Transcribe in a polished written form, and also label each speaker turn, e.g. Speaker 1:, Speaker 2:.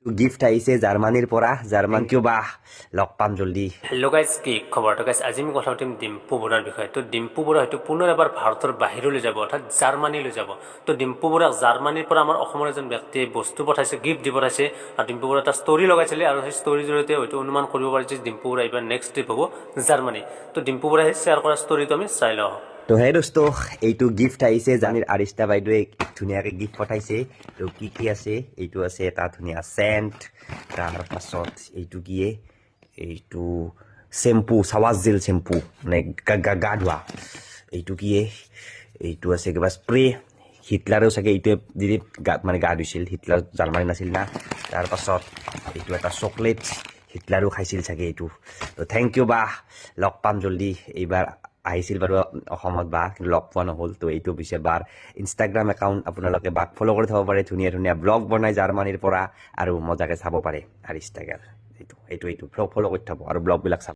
Speaker 1: gift আহিছে জাৰ্মানীৰ পৰা জাৰ্মান কিয় বা লগ পাম জলদি
Speaker 2: হেল্ল' গাইজ কি খবৰ তো গাইজ আজি আমি কথা পাতিম ডিম্পু বৰুৱাৰ বিষয়ে তো ডিম্পু বৰুৱা হয়তো পুনৰ এবাৰ ভাৰতৰ বাহিৰলৈ যাব অৰ্থাৎ জাৰ্মানীলৈ যাব তো ডিম্পু বৰুৱাক জাৰ্মানীৰ পৰা আমাৰ অসমৰ এজন ব্যক্তিয়ে বস্তু পঠাইছে গিফ্ট দি পঠাইছে আৰু ডিম্পু বৰুৱা এটা ষ্টৰি লগাইছিলে আৰু সেই ষ্টৰিৰ জৰিয়তে হয়তো অনুমান কৰিব পাৰি যে ডিম্পু বৰুৱা এইবাৰ নেক্সট ট্ৰিপ হ'ব জাৰ্মানী তো ডিম্পু বৰুৱাই শ্বেয়াৰ কৰা ষ্টৰিটো আমি চাই লওঁ
Speaker 1: তো হে দোস্ত এইটো গিফট আহিছে জানিৰ আৰিষ্টা বাইদেৱে ধুনীয়াকৈ গিফট পঠাইছে তো কি আছে এইটো আছে এটা ধুনীয়া চেণ্ট তাৰ পাছত এইটো কিয়ে এইটো চেম্পু চাৱাজ জেল চেম্পু মানে গা ধোৱা এইটো কিয়ে এইটো আছে কিবা স্প্ৰে হিটলাৰেও চাগে এইটোৱে দি মানে গা ধুইছিল হিটলাৰ জাৰ্মানী নাছিল না তাৰ পাছত এইটো এটা চকলেট হিটলাৰো খাইছিল চাগে এইটো তো থেংক ইউ বা লগ পাম জলদি এইবাৰ আহিছিল বাৰু অসমত বা লগ পোৱা নহ'ল তো এইটো পিছে বাৰ ইনষ্টাগ্ৰাম একাউণ্ট আপোনালোকে বাক ফ'ল' কৰি থ'ব পাৰে ধুনীয়া ধুনীয়া ব্লগ বনাই জাৰ্মানীৰ পৰা আৰু মজাকৈ চাব পাৰে আৰিষ্টাগাৰ এইটো ফ'ল' কৰি থ'ব আৰু ব্লগবিলাক চাব